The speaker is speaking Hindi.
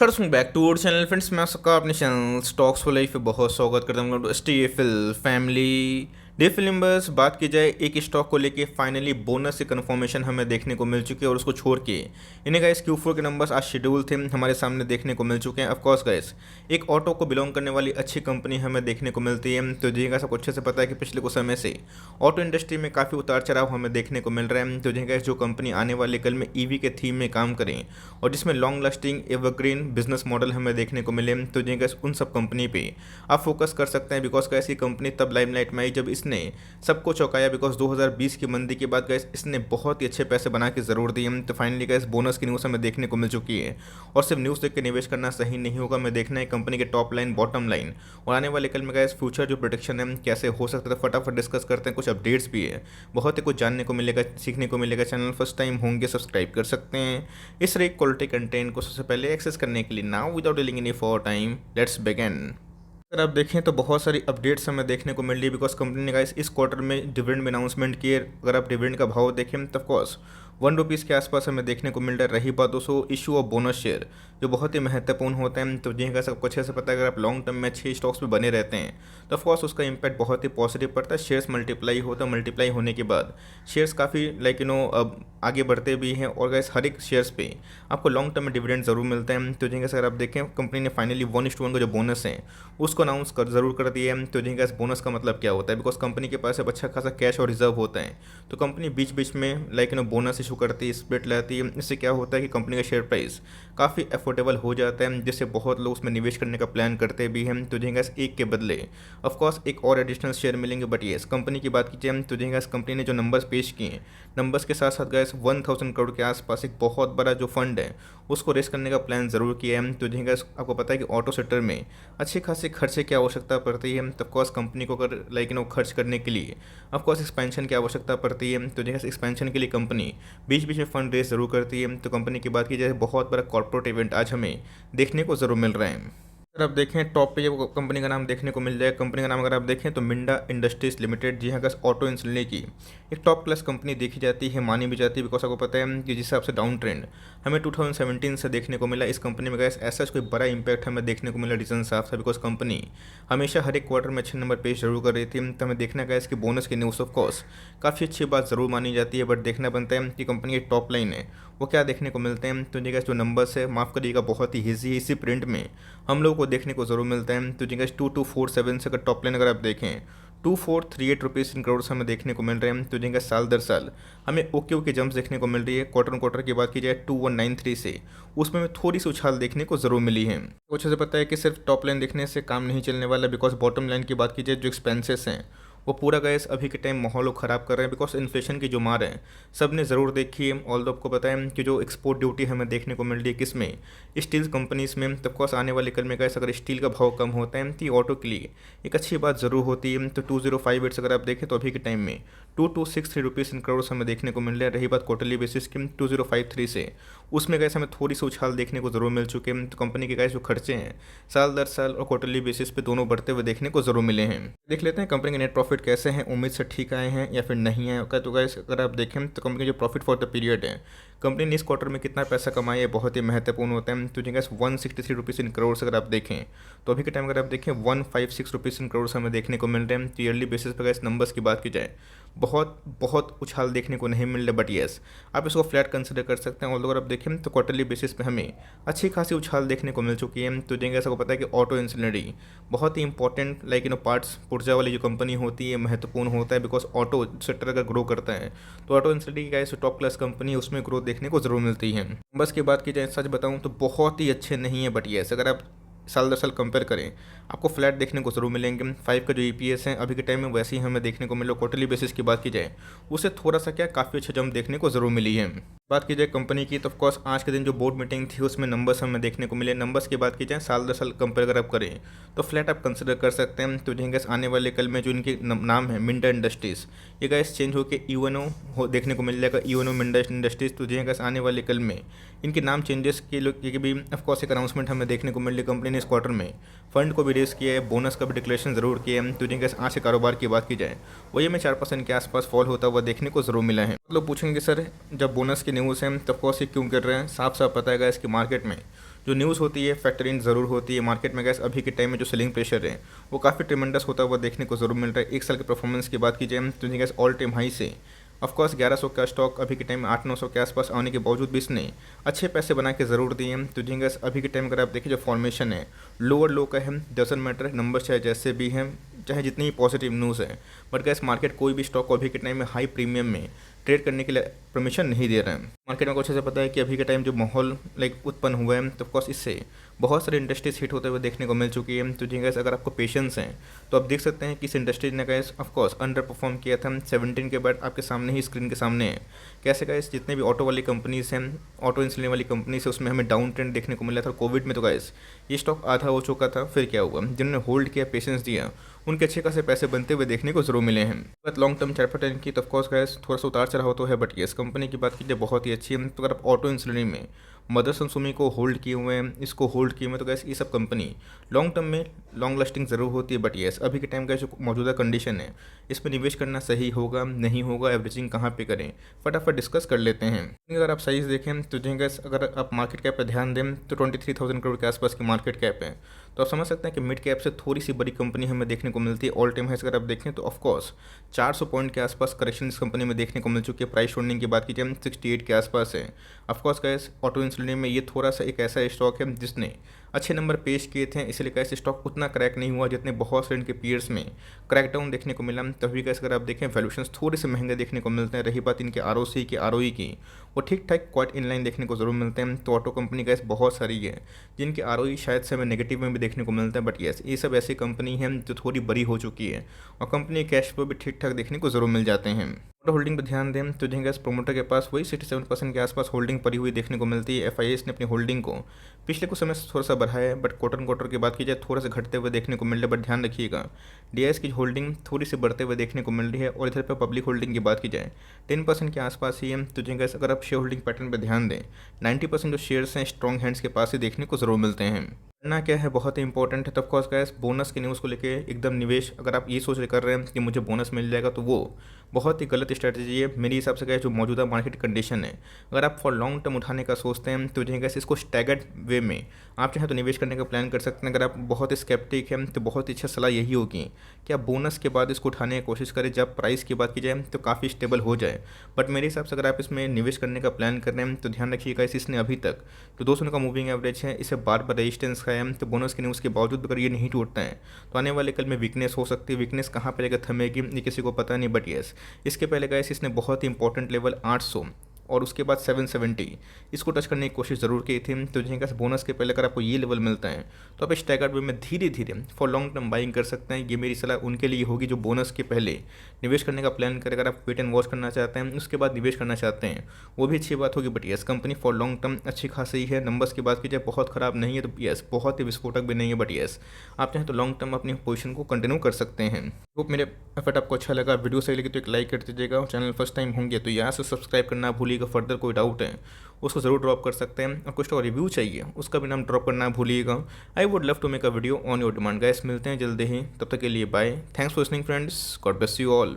Welcome back to our channel friends. मैं सबका अपने चैनल स्टॉक्स फॉर लाइफ पे बहुत स्वागत करता हूँ। STFL फैमिली डे फिल्मर्स बात की जाए एक स्टॉक को लेके फाइनली बोनस की कन्फर्मेशन हमें देखने को मिल चुकी है और उसको छोड़ के इन्हें गाइस Q4 के नंबर्स आज शेड्यूल थे हमारे सामने देखने को मिल चुके हैं। ऑफ कोर्स गाइस एक ऑटो को बिलोंग करने वाली अच्छी कंपनी हमें देखने को मिलती है। तो जी गाइस सबको अच्छे से पता है कि पिछले कुछ समय से ऑटो इंडस्ट्री में काफ़ी उतार चढ़ाव हमें देखने को मिल रहा है। तो जी गाइस जो कंपनी आने वाले कल में EV के थीम में काम करें और जिसमें long lasting evergreen business model हमें देखने को मिले, तो जी गाइस उन सब कंपनी पे आप फोकस कर सकते हैं। बिकॉज गाइस ये कंपनी तब लाइमलाइट में आई जब इसने सबको चौंकाया। बिकॉज 2020 की मंदी के बाद गाइस इसने बहुत ही अच्छे पैसे बना के ज़रूर दिए। तो फाइनली गाइस बोनस की न्यूज़ हमें देखने को मिल चुकी है और सिर्फ न्यूज़ देख के निवेश करना सही नहीं होगा। मैं देखना है कंपनी के टॉप लाइन बॉटम लाइन और आने वाले कल में गाइस फ्यूचर जो प्रोडिक्शन है कैसे हो सकता है, फटाफट डिस्कस करते हैं। कुछ अपडेट्स भी है, बहुत ही कुछ जानने को मिलेगा, सीखने को मिलेगा। चैनल फर्स्ट टाइम होंगे सब्सक्राइब कर सकते हैं इस तरह क्वालिटी कंटेंट को सबसे पहले एक्सेस करने के लिए। Now without dealing any for time let's begin. अगर आप देखें तो बहुत सारी अपडेट्स हमें देखने को मिल रही है। बिकॉज कंपनी ने गाइस इस क्वार्टर में डिविडेंड में अनाउंसमेंट किए। अगर आप डिविडेंड का भाव देखें तो ऑफकोर्स ₹1 के आसपास हमें देखने को मिल रहा है। रही बात दोस्तों इशू ऑफ बोनस शेयर जो बहुत ही महत्वपूर्ण होता है, तो जी का सबको अच्छे से पता है। अगर आप लॉन्ग टर्म में अच्छे स्टॉक्स पे बने रहते हैं तो ऑफकोर्स उसका इंपैक्ट बहुत ही पॉजिटिव पड़ता है। शेयर्स मल्टीप्लाई होता है, मल्टीप्लाई होने के बाद शेयर्स काफ़ी अब आगे बढ़ते भी हैं और गाइस हर एक शेयर्स पे आपको लॉन्ग टर्म में डिविडेंड जरूर मिलता है। तो जी अगर आप देखें कंपनी ने फाइनली 1:1 का जो बोनस है उसको अनाउंस जरूर कर दिया है। तो जी इस बोनस का मतलब क्या होता है? बिकॉज कंपनी के पास अब अच्छा खासा कैश और रिजर्व होता है, तो कंपनी बीच बीच में बोनस इशू करती है, स्प्लिट लाती है। इससे क्या होता है कि कंपनी का शेयर प्राइस काफ़ी अफोर्डेबल हो जाता है, जिससे बहुत लोग उसमें निवेश करने का प्लान करते भी हैं। तो जी एक के बदले ऑफकोर्स एक और एडिशनल शेयर मिलेंगे। बट येस कंपनी की बात कीजिए तो जी कंपनी ने जो नंबर्स पेश किए, नंबर्स के साथ साथ गैस 1000 करोड़ के आसपास एक बहुत बड़ा जो फंड है उसको रेस करने का प्लान ज़रूर किया है। तो जी आपको पता है कि ऑटो सेक्टर में अच्छे खासे खर्चे की आवश्यकता पड़ती है। तो ऑफकोर्स कंपनी को अगर खर्च करने के लिए ऑफकोर्स एक्सपेंशन की आवश्यकता पड़ती है। तो जैसे एक्सपेंशन के लिए कंपनी बीच बीच में फंड रेस जरूर करती है। तो कंपनी की बात की जाए बहुत बड़ा कॉर्पोरेट इवेंट आज हमें देखने को ज़रूर मिल रहा है। अगर आप देखें टॉप पे जो कंपनी का नाम देखने को मिल जाए, कंपनी का नाम अगर आप देखें तो मिंडा इंडस्ट्रीज लिमिटेड, जी हाँ गैस ऑटो इंडस्ट्री की एक टॉप क्लास कंपनी देखी जाती है, मानी भी जाती है। बिकॉज आपको पता है कि जिस हिसाब से डाउन ट्रेंड हमें 2017 से देखने को मिला, इस कंपनी में गैस ऐसा कोई बड़ा इंपैक्ट हमें देखने को मिला रीजन साफ था। बिकॉज कंपनी हमेशा हर एक क्वार्टर में अच्छे नंबर पेश जरूर कर रही थी। तो हमें देखना गया इसकी बोनस की न्यूज़ ऑफ कोर्स काफ़ी अच्छी बात ज़रूर मानी जाती है। बट देखना बनता है कि कंपनी की टॉप लाइन है वो क्या देखने को मिलते हैं। तो जी जो नंबर्स है माफ़ करिएगा बहुत ही इसी प्रिंट में हम लोगों को देखने को ज़रूर मिलता है। तो जी 2247 से अगर टॉप लाइन अगर आप देखें 2438 रुपीज़ इन करोड़ हमें देखने को मिल रहे हैं। तो जी साल दर साल हमें ओके जंप्स देखने को मिल रही है। क्वार्टर ऑन क्वार्टर की बात की जाए 2193 से उसमें हमें थोड़ी सी उछाल देखने को ज़रूर मिली है। तो अच्छे से पता है कि सिर्फ टॉप लाइन देखने से काम नहीं चलने वाला। बिकॉज बॉटम लाइन की बात की जाए जो एक्सपेंसेस हैं वो पूरा गैस अभी के टाइम माहौल को ख़राब कर रहे हैं। बिकॉज इन्फ्लेशन की जो मार है सब ने ज़रूर देखी है। ऑल दो आपको पता है कि जो एक्सपोर्ट ड्यूटी हमें देखने को मिल रही है किसमें, स्टील कंपनीज में। तो ऑफकोर्स आने वाले कल में गैस अगर स्टील का भाव कम होता है तो ऑटो के लिए एक अच्छी बात ज़रूर होती है। तो 2058 से अगर आप देखें तो अभी के टाइम में 2263 रुपीज़ इन करोड़ हमें देखने को मिल रहा है। रही बात क्वार्टरली बेसिस की 2053 से उसमें गैस हमें थोड़ी सी उछाल देखने को ज़रूर मिल चुके हैं। तो कंपनी के गैस जो खर्चे हैं साल दर साल और क्वार्टरली बेसिस पे दोनों बढ़ते हुए देखने को ज़रूर मिले हैं। देख लेते हैं कंपनी के नेट प्रॉफिट कैसे हैं, उम्मीद से ठीक आए हैं या फिर नहीं आए। तो गैस अगर आप देखें तो कंपनी जो प्रॉफिट फॉर द पीरियड है, कंपनी ने इस क्वार्टर में कितना पैसा कमाया है बहुत ही महत्वपूर्ण होता है। तो जी गैस 163 रुपीज़ इन करोड़ से अगर आप देखें तो अभी के टाइम अगर आप देखें 156 रुपीज़ इन करोड़ हमें देखने को मिल रहे हैं। तो ईयरली बेसिस पर गैस नंबर्स की बात की जाए बहुत बहुत उछाल देखने को नहीं मिल रहा। बट येस आप इसको फ्लैट कंसिडर कर सकते हैं। और अगर आप देखें तो क्वार्टरली बेसिस पे हमें अच्छी खासी उछाल देखने को मिल चुकी है। तो जी सबको पता है कि ऑटो इंसनरी बहुत ही इंपॉर्टेंट पार्ट्स पुर्जा वाली जो कंपनी होती है महत्वपूर्ण होता है। बिकॉज ऑटो सेक्टर अगर ग्रो करता है तो ऑटो इंसनरी का टॉप क्लास कंपनी है उसमें ग्रोथ देखने को ज़रूर मिलती है। बस की बात की जाए सच बताऊँ तो बहुत ही अच्छे नहीं है। बट येस अगर आप साल दर साल कंपेयर करें आपको फ्लैट देखने को ज़रूर मिलेंगे। 5 का जो EPS है अभी के टाइम में वैसे ही हमें देखने को मिले। क्वार्टरली बेसिस की बात की जाए उसे थोड़ा सा क्या काफ़ी अच्छा जंप देखने को ज़रूर मिली है। बात की जाए कंपनी की तो ऑफकोर्स आज के दिन जो बोर्ड मीटिंग थी उसमें नंबर्स हमें देखने को मिले। नंबर्स की बात की जाए साल दर साल कंपेयर अगर आप करें तो फ्लैट आप कंसिडर कर सकते हैं। तो जी आने वाले कल में जो इनके नाम है मिंडा इंडस्ट्रीज़, ये गैस चेंज होकर यूएनओ देखने को मिल जाएगा। UNO Minda industries. तो जी गैस आने वाले कल में इनके नाम चेंजेस के भी ऑफकोर्स एक अनाउंसमेंट हमें देखने को मिल रही। कंपनी ने इस क्वार्टर में फंड को भी रेस किया है, बोनस का भी डिक्लेरेशन ज़रूर किया है। तो जी आज के कारोबार की बात की जाए वही हमें 4% के आसपास फॉल होता हुआ देखने को ज़रूर मिला है। लोग पूछेंगे सर जब बोनस की न्यूज़ है तो ऑफकोर्स ये क्यों कर रहे हैं, साफ साफ पता है इसकी मार्केट में जो न्यूज़ होती है फैक्टर इन ज़रूर होती है मार्केट में गैस। अभी के टाइम में जो सेलिंग प्रेशर है वो काफ़ी ट्रिमेंडस होता हुआ देखने को ज़रूर मिल रहा है। एक साल के परफॉर्मेंस की बात की जाए तो गैस ऑल टाइम हाई से ऑफकोर्स 1100 का स्टॉक अभी के टाइम में 800-900 के आसपास आने के बावजूद भी इसने अच्छे पैसे बना के ज़रूर दिए हैं। तो गैस अभी के टाइम अगर आप देखिए जो फॉर्मेशन है लोअर लो का है, डजंट मैटर नंबर चाहे जैसे भी हैं, चाहे जितनी ही पॉजिटिव न्यूज़ है, बट गैस मार्केट कोई भी स्टॉक को अभी के टाइम में हाई प्रीमियम में ट्रेड करने के लिए परमिशन नहीं दे रहे हैं। मार्केट में कुछ ऐसे पता है कि अभी के टाइम जो माहौल उत्पन्न हुआ है तो ऑफकोर्स इससे बहुत सारी इंडस्ट्रीज हिट होते हुए देखने को मिल चुकी है। तो जी गैस अगर आपको पेशेंस है तो आप देख सकते हैं कि इस इंडस्ट्री ने गैस ऑफकोर्स अंडर परफॉर्म किया था 17 के बाद आपके सामने ही स्क्रीन के सामने है कैसे गैस जितने भी ऑटो वाली कंपनीज हैं, ऑटो इंसुलिन वाली कंपनीज है, उसमें हमें डाउन ट्रेंड देखने को मिला था। कोविड में तो गैस ये स्टॉक आधा हो चुका था, फिर क्या हुआ, जिन्होंने होल्ड किया पेशेंस दिया उनके अच्छे खासे पैसे बनते हुए देखने को जरूर मिले हैं। But long term chart pattern की तो ऑफकोर्स गैस थोड़ा सा उतार चढ़ाव तो है, बट ये कंपनी की बात कीजिए बहुत ही अच्छी है। तो अगर आप ऑटो इंसुलिन में मदरसन सुमी को होल्ड किए हुए हैं, इसको होल्ड किए हुए हैं, तो गैस ये सब कंपनी लॉन्ग टर्म में लॉन्ग लास्टिंग ज़रूर होती है। बट येस अभी के टाइम का जो मौजूदा कंडीशन है इसमें निवेश करना सही होगा नहीं होगा, एवरेजिंग कहाँ पे करें, फटाफट डिस्कस कर लेते हैं। अगर आप साइज़ देखें तो जी गैस अगर आप मार्केट कैप पर ध्यान दें तो 23,000 करोड़ के आसपास की मार्केट कैप है। तो आप समझ सकते हैं कि मिड कैप से थोड़ी सी बड़ी कंपनी हमें देखने को मिलती है। ऑल टाइम हाइस अगर आप देखें तो ऑफकोर्स 400 पॉइंट के आसपास करेक्शन इस कंपनी में देखने को मिल चुकी है। प्राइस होल्डिंग की बात की जाए 68 के आसपास है। ऑफकोर्स गैस ऑटो इंसुलिन में ये थोड़ा सा एक ऐसा स्टॉक है जिसने अच्छे नंबर पेश किए थे, इसलिए कैसे स्टॉक उतना क्रैक नहीं हुआ जितने बहुत से इनके पीयर्स में क्रैक डाउन देखने को मिला। तभी कैसे अगर आप देखें वैल्यूएशंस थोड़े से महंगे देखने को मिलते हैं। रही बात इनके आरओसी की आरओई की, वो ठीक ठाक क्वाइट इनलाइन देखने को जरूर मिलते हैं। तो ऑटो कंपनी गैस बहुत सारी है जिनके आरओई शायद से हमें नेगेटिव में भी देखने को मिलता है। बट येस ये सब ऐसी कंपनी है जो थोड़ी बड़ी हो चुकी है और कंपनी कैश फ्लो भी ठीक ठाक देखने को जरूर मिल जाते हैं। ऑटो होल्डिंग पर ध्यान दें तो जी गैस प्रोमोटर के पास वही 67% के आसपास होल्डिंग पड़ी हुई देखने को मिलती है। एफआईएस ने अपनी होल्डिंग को पिछले कुछ समय से थोड़ा सा बढ़ाया है, बट क्वार्टर की बात की जाए थोड़ा सा घटते हुए देखने को मिल रहा है। बट ध्यान रखिएगा डीआईएस की होल्डिंग थोड़ी सी बढ़ते हुए देखने को मिल रही है। और इधर पर पब्लिक होल्डिंग की बात की जाए 10% के आसपास ही है। तो जी गैस अगर आप शेयर होल्डिंग पैटर्न पर ध्यान दें 90% जो शेयर्स हैं स्ट्रॉन्ग हैंड्स के पास ही देखने को जरूर मिलते हैं। करना क्या है बहुत ही इंपॉर्टेंट है। तो ऑफकोर्स गैस बोनस की न्यूज़ को लेके एकदम निवेश अगर आप ये सोच कर रहे हैं कि मुझे बोनस मिल जाएगा तो वो बहुत ही गलत स्ट्रैटेजी है मेरे हिसाब से। गैस जो मौजूदा मार्केट कंडीशन है अगर आप फॉर लॉन्ग टर्म उठाने का सोचते हैं तो जो गैस इसको स्टैगर्ड वे में आप चाहें तो निवेश करने का प्लान कर सकते हैं। अगर आप बहुत स्केप्टिक हैं तो बहुत ही अच्छा सलाह यही होगी कि आप बोनस के बाद इसको उठाने की कोशिश करें जब प्राइस की बात की जाए तो काफ़ी स्टेबल हो जाए। बट मेरे हिसाब से अगर आप इसमें निवेश करने का प्लान कर रहे हैं तो ध्यान रखिएगा इसने अभी तक जो 200 का मूविंग एवरेज है इसे बार बार रेजिस्टेंस खाया है। तो बोनस की न्यूज़ के बावजूद अगर ये नहीं टूटता है तो आने वाले कल में वीकनेस हो सकती है। वीकनेस कहाँ पर लेकर थमेगी ये किसी को पता नहीं। बट येस इसके पहले गैस इसने बहुत ही इंपॉर्टेंट लेवल 800 और उसके बाद 770 इसको टच करने की कोशिश ज़रूर की थी। तो जिनका बोनस के पहले अगर आपको ये लेवल मिलता है तो आप स्टैगर्ड वे में धीरे धीरे फॉर लॉन्ग टर्म बाइंग कर सकते हैं। ये मेरी सलाह उनके लिए होगी जो बोनस के पहले निवेश करने का प्लान करें। अगर आप वेट एंड वॉच करना चाहते हैं उसके बाद निवेश करना चाहते हैं वो भी अच्छी बात होगी। But yes company for long term अच्छी खासी है। नंबर्स की बात कीजिए बहुत ख़राब नहीं है, तो यस बहुत ही विस्फोटक भी नहीं है। बट यस आप चाहें तो लॉन्ग टर्म अपनी पोजीशन को कंटिन्यू कर सकते हैं। होप मेरे एफर्ट आपको अच्छा लगा, वीडियो सही लगी तो एक लाइक कर दीजिएगा। चैनल फर्स्ट टाइम होंगे तो यहाँ से सब्सक्राइब करना भूलिएगा। फर्दर कोई डाउट है उसको ज़रूर ड्रॉप कर सकते हैं और कुछ तो रिव्यू चाहिए उसका भी नाम ड्रॉप करना भूलिएगा। I would love to make a video on your demand. Guys मिलते हैं जल्दी ही, तब तक के लिए bye. Thanks for listening friends, God bless you all.